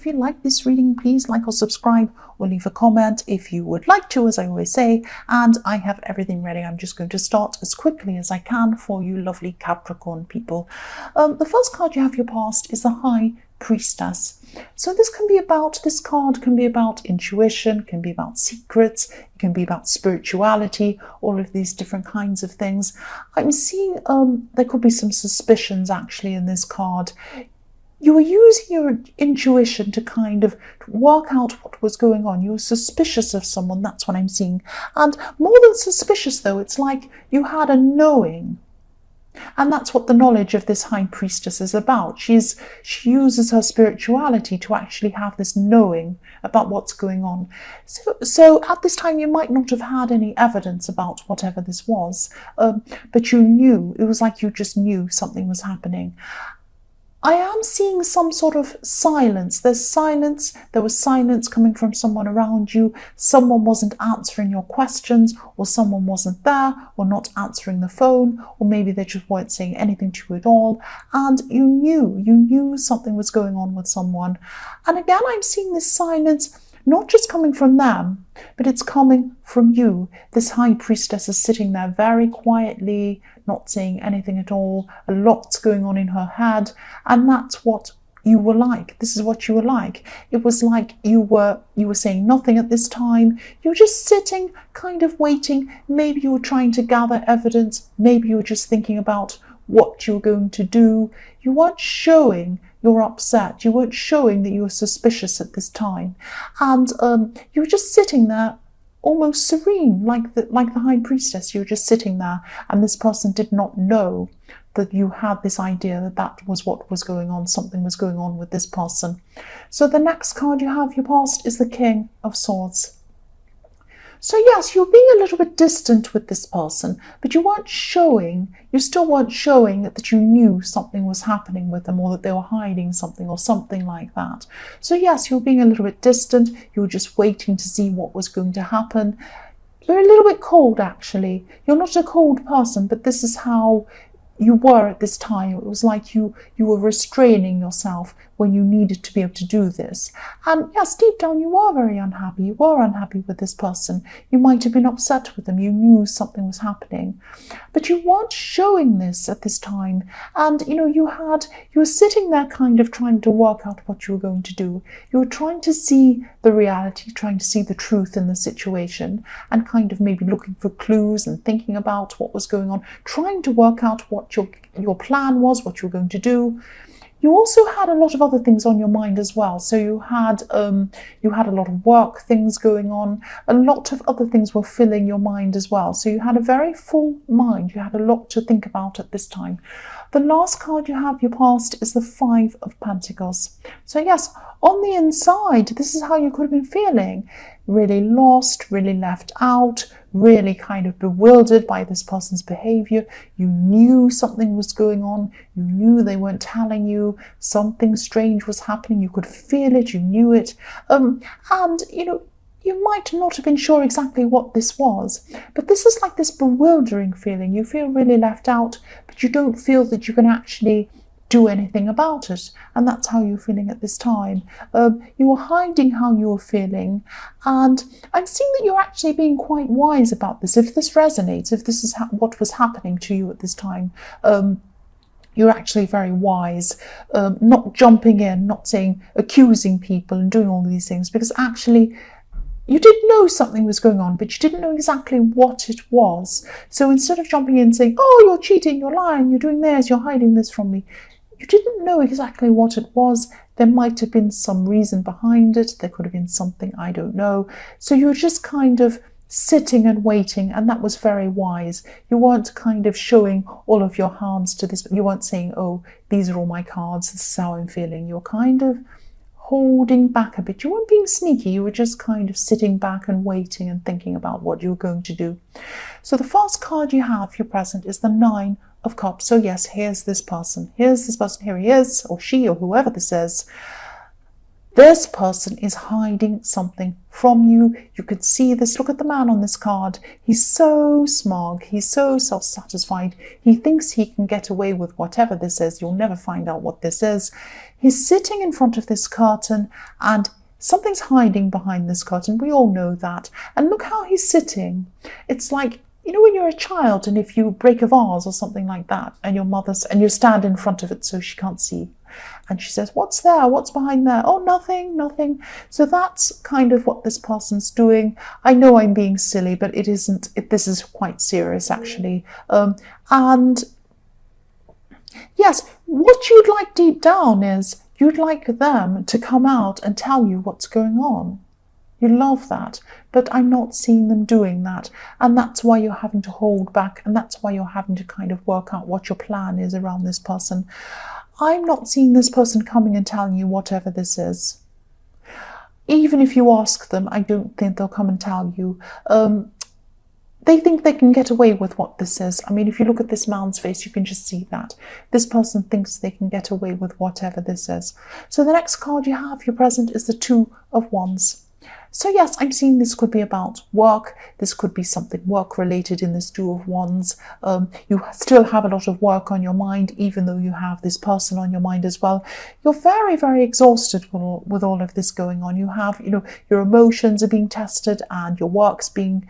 if you like this reading, please like or subscribe or leave a comment if you would like to, as I always say. And I have everything ready. I'm just going to start as quickly as I can for you lovely Capricorn people. The first card you have your past is the High Priestess. So this card can be about intuition, can be about secrets, it can be about spirituality, all of these different kinds of things. I'm seeing there could be some suspicions actually in this card. You were using your intuition to kind of work out what was going on. You were suspicious of someone, that's what I'm seeing. And more than suspicious though, it's like you had a knowing. And that's what the knowledge of this High Priestess is about. She uses her spirituality to actually have this knowing about what's going on. So at this time, you might not have had any evidence about whatever this was, but you knew. It was like you just knew something was happening. I am seeing some sort of silence. There's silence. There was silence coming from someone around you. Someone wasn't answering your questions, or someone wasn't there, or not answering the phone, or maybe they just weren't saying anything to you at all. And you knew something was going on with someone. And again, I'm seeing this silence not just coming from them, but it's coming from you. This High Priestess is sitting there very quietly, not saying anything at all. A lot's going on in her head, and that's what you were like. This is what you were like. It was like you were saying nothing at this time. You were just sitting, kind of waiting. Maybe you were trying to gather evidence. Maybe you were just thinking about what you were going to do. You weren't showing you're upset. You weren't showing that you were suspicious at this time. And you were just sitting there almost serene, like the High Priestess. You were just sitting there, and this person did not know that you had this idea that was what was going on. Something was going on with this person. So the next card you have your past is the King of Swords. So yes, you're being a little bit distant with this person, but you still weren't showing that you knew something was happening with them, or that they were hiding something or something like that. So yes, you're being a little bit distant. You were just waiting to see what was going to happen. You're a little bit cold, actually. You're not a cold person, but this is how you were at this time. It was like you were restraining yourself when you needed to be able to do this. And yes, deep down you were very unhappy. You were unhappy with this person. You might have been upset with them. You knew something was happening, but you weren't showing this at this time. And you were sitting there kind of trying to work out what you were going to do. You were trying to see the reality, trying to see the truth in the situation, and kind of maybe looking for clues and thinking about what was going on, trying to work out what your plan was, what you were going to do. You also had a lot of other things on your mind as well. So you had a lot of work things going on. A lot of other things were filling your mind as well. So you had a very full mind. You had a lot to think about at this time. The last card you have your past is the Five of Pentacles. So yes, on the inside, this is how you could have been feeling. Really lost, really left out, really kind of bewildered by this person's behavior. You knew something was going on. You knew they weren't telling you. Something strange was happening. You could feel it. You knew it. And you might not have been sure exactly what this was, but this is like this bewildering feeling. You feel really left out, but you don't feel that you can actually do anything about it. And that's how you're feeling at this time. You were hiding how you were feeling. And I'm seeing that you're actually being quite wise about this. If this resonates, if this is what was happening to you at this time, you're actually very wise, not jumping in, not accusing people and doing all these things, because actually you did know something was going on, but you didn't know exactly what it was. So instead of jumping in and saying, oh, you're cheating, you're lying, you're doing this, you're hiding this from me, you didn't know exactly what it was. There might have been some reason behind it. There could have been something, I don't know. So you were just kind of sitting and waiting, and that was very wise. You weren't kind of showing all of your hands to this. You weren't saying, oh, these are all my cards, this is how I'm feeling. You're kind of holding back a bit. You weren't being sneaky. You were just kind of sitting back and waiting and thinking about what you were going to do. So the first card you have, your present, is the Nine of Cups. So yes, here's this person. Here's this person. Here he is, or she, or whoever this is. This person is hiding something from you. You could see this. Look at the man on this card. He's so smug. He's so self-satisfied. He thinks he can get away with whatever this is. You'll never find out what this is. He's sitting in front of this curtain and something's hiding behind this curtain. We all know that. And look how he's sitting. It's like, you know, when you're a child and if you break a vase or something like that and you stand in front of it so she can't see. And she says, what's there? What's behind there? Oh, nothing, nothing. So that's kind of what this person's doing. I know I'm being silly, but it isn't. This is quite serious, actually. And yes, what you'd like deep down is you'd like them to come out and tell you what's going on. You love that, but I'm not seeing them doing that. And that's why you're having to hold back. And that's why you're having to kind of work out what your plan is around this person. I'm not seeing this person coming and telling you whatever this is. Even if you ask them, I don't think they'll come and tell you. They think they can get away with what this is. I mean, if you look at this man's face, you can just see that. This person thinks they can get away with whatever this is. So the next card you have, your present, is the Two of Wands. So yes, I'm seeing this could be about work. This could be something work-related in this Two of Wands. You still have a lot of work on your mind, even though you have this person on your mind as well. You're very, very exhausted with all of this going on. You have, you know, your emotions are being tested and your work's being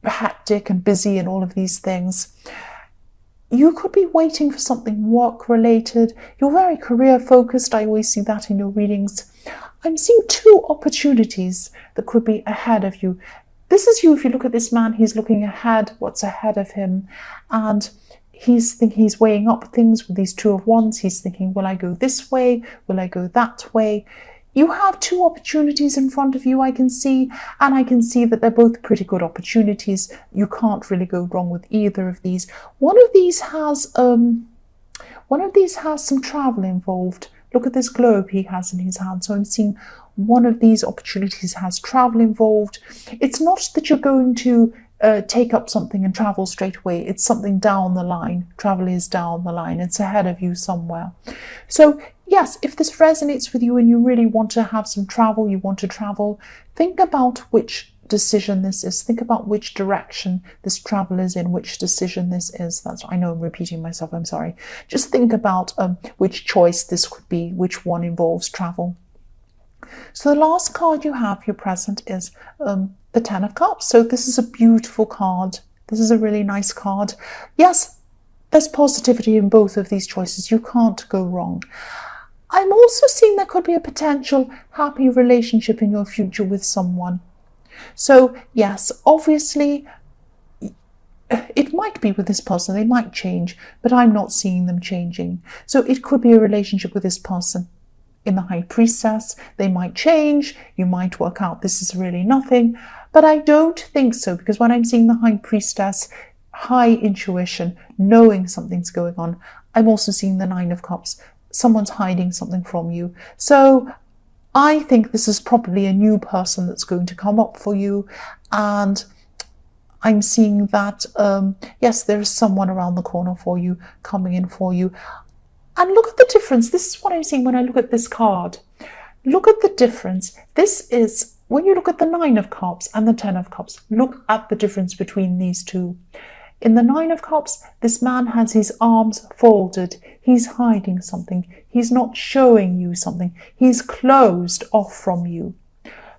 hectic and busy and all of these things. You could be waiting for something work-related. You're very career-focused. I always see that in your readings. I'm seeing two opportunities that could be ahead of you. This is you. If you look at this man, he's looking ahead, what's ahead of him. And he's weighing up things with these Two of Wands. He's thinking, will I go this way? Will I go that way? You have two opportunities in front of you, I can see, and I can see that they're both pretty good opportunities. You can't really go wrong with either of these. One of these has some travel involved. Look at this globe he has in his hand. So I'm seeing one of these opportunities has travel involved. It's not that you're going to take up something and travel straight away. It's something down the line. Travel is down the line. It's ahead of you somewhere. So yes, if this resonates with you and you really want to have some travel, you want to travel, think about which decision this is. Think about which direction this travel is in, which decision this is. I know I'm repeating myself, I'm sorry. Just think about which choice this could be, which one involves travel. So the last card you have, your present, is the Ten of Cups. So this is a beautiful card. This is a really nice card. Yes, there's positivity in both of these choices. You can't go wrong. I'm also seeing there could be a potential happy relationship in your future with someone. So yes, obviously it might be with this person. They might change, but I'm not seeing them changing. So it could be a relationship with this person. In the High Priestess, they might change. You might work out this is really nothing, but I don't think so, because when I'm seeing the High Priestess, high intuition, knowing something's going on, I'm also seeing the Nine of Cups. Someone's hiding something from you. So I think this is probably a new person that's going to come up for you. And I'm seeing that, yes, there is someone around the corner for you, coming in for you. And look at the difference. This is what I'm seeing when I look at this card. Look at the difference. This is, when you look at the Nine of Cups and the Ten of Cups, look at the difference between these two. In the Nine of Cups, this man has his arms folded. He's hiding something. He's not showing you something. He's closed off from you.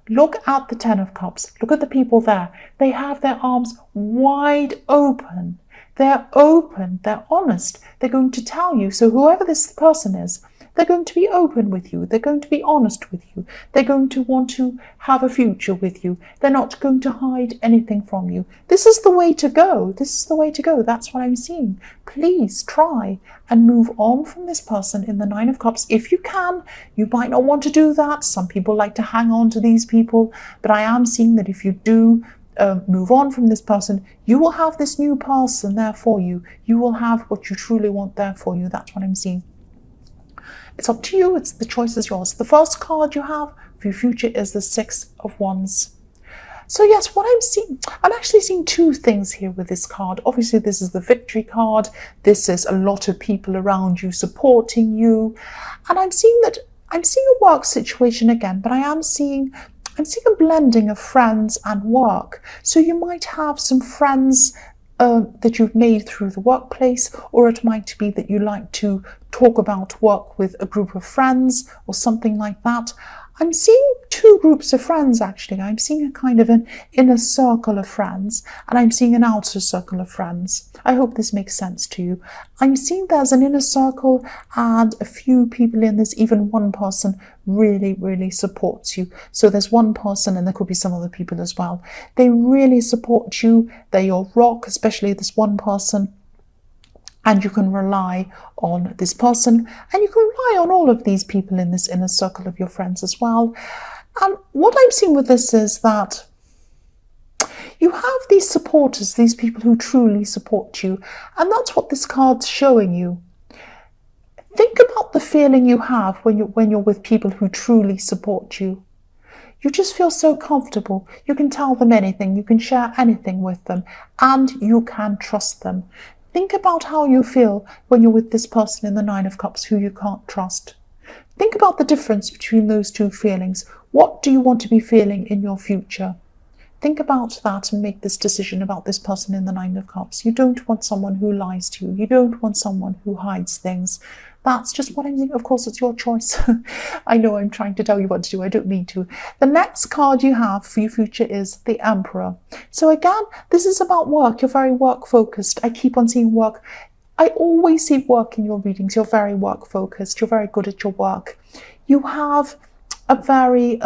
Look at the Ten of Cups. Look at the people there. They have their arms wide open. They're open. They're honest. They're going to tell you. So whoever this person is, they're going to be open with you. They're going to be honest with you. They're going to want to have a future with you. They're not going to hide anything from you. This is the way to go. This is the way to go. That's what I'm seeing. Please try and move on from this person in the Nine of Cups. If you can, you might not want to do that. Some people like to hang on to these people, but I am seeing that if you do move on from this person, you will have this new person there for you. You will have what you truly want there for you. That's what I'm seeing. It's up to you. It's the choice is yours. The first card you have for your future is the Six of Wands. So yes, what I'm seeing, I'm actually seeing two things here with this card. Obviously, this is the victory card. This is a lot of people around you supporting you. And I'm seeing that I'm seeing a work situation again, but I'm seeing a blending of friends and work. So you might have some friends that you've made through the workplace, or it might be that you like to talk about work with a group of friends or something like that. I'm seeing two groups of friends actually. I'm seeing a kind of an inner circle of friends, and I'm seeing an outer circle of friends. I hope this makes sense to you. I'm seeing there's an inner circle and a few people in this, even one person really, really supports you. So there's one person, and there could be some other people as well. They really support you. They're your rock, especially this one person. And you can rely on this person, and you can rely on all of these people in this inner circle of your friends as well. And what I'm seeing with this is that you have these supporters, these people who truly support you, and that's what this card's showing you. Think about the feeling you have when you're with people who truly support you. You just feel so comfortable. You can tell them anything, you can share anything with them, and you can trust them. Think about how you feel when you're with this person in the Nine of Cups who you can't trust. Think about the difference between those two feelings. What do you want to be feeling in your future? Think about that and make this decision about this person in the Nine of Cups. You don't want someone who lies to you. You don't want someone who hides things. That's just what I'm saying. Of course, it's your choice. I know I'm trying to tell you what to do. I don't mean to. The next card you have for your future is the Emperor. So again, this is about work. You're very work focused. I keep on seeing work. I always see work in your readings. You're very work focused. You're very good at your work. You have a very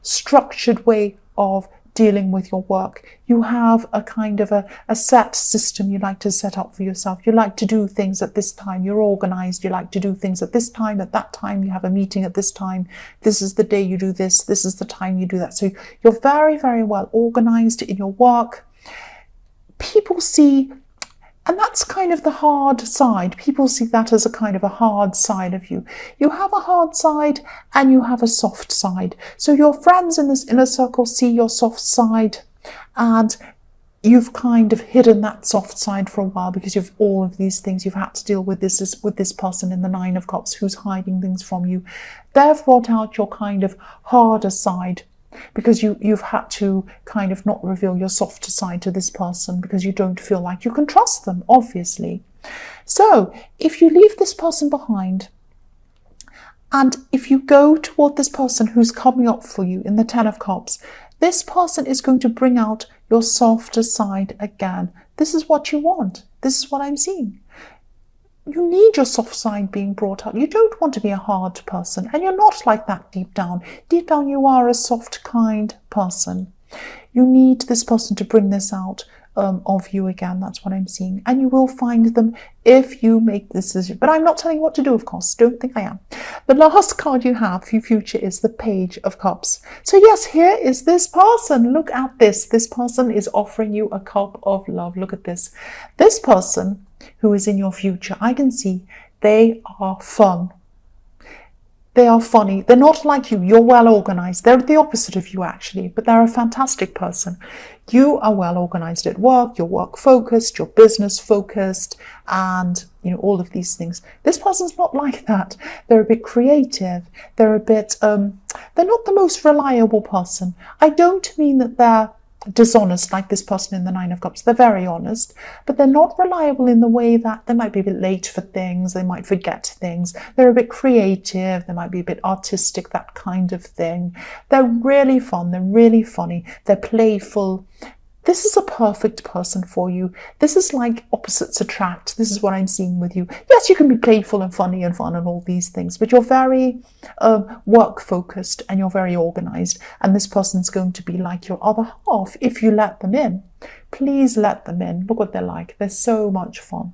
structured way of dealing with your work. You have a kind of a set system you like to set up for yourself. You like to do things at this time. You're organized. You like to do things at this time, at that time. You have a meeting at this time. This is the day you do this. This is the time you do that. So you're very, very well organized in your work. People see, and that's kind of the hard side. People see that as a kind of a hard side of you. You have a hard side and you have a soft side. So your friends in this inner circle see your soft side, and you've kind of hidden that soft side for a while because you've all of these things you've had to deal with this person in the Nine of Cups who's hiding things from you. They've brought out your kind of harder side, because you've had to kind of not reveal your softer side to this person because you don't feel like you can trust them, obviously. So if you leave this person behind, and if you go toward this person who's coming up for you in the Ten of Cups, this person is going to bring out your softer side again. This is what you want. This is what I'm seeing. You need your soft side being brought out. You don't want to be a hard person, and you're not like that deep down. Deep down, you are a soft, kind person. You need this person to bring this out of you again. That's what I'm seeing. And you will find them if you make this decision. But I'm not telling you what to do, of course. Don't think I am. The last card you have for your future is the Page of Cups. So yes, here is this person. Look at this. This person is offering you a cup of love. Look at this. This person who is in your future, I can see they are fun. They are funny. They're not like you. You're well organized. They're the opposite of you, actually, but they're a fantastic person. You are well organized at work. You're work focused. You're business focused, and all of these things. This person's not like that. They're a bit creative. They're a bit. They're not the most reliable person. I don't mean that they're dishonest like this person in the Nine of Cups. They're very honest, but they're not reliable in the way that they might be a bit late for things, they might forget things, they're a bit creative, they might be a bit artistic, that kind of thing. They're really fun, they're really funny, they're playful. This is a perfect person for you. This is like opposites attract. This is what I'm seeing with you. Yes, you can be playful and funny and fun and all these things, but you're very work focused and you're very organized. And this person's going to be like your other half if you let them in. Please let them in. Look what they're like. They're so much fun.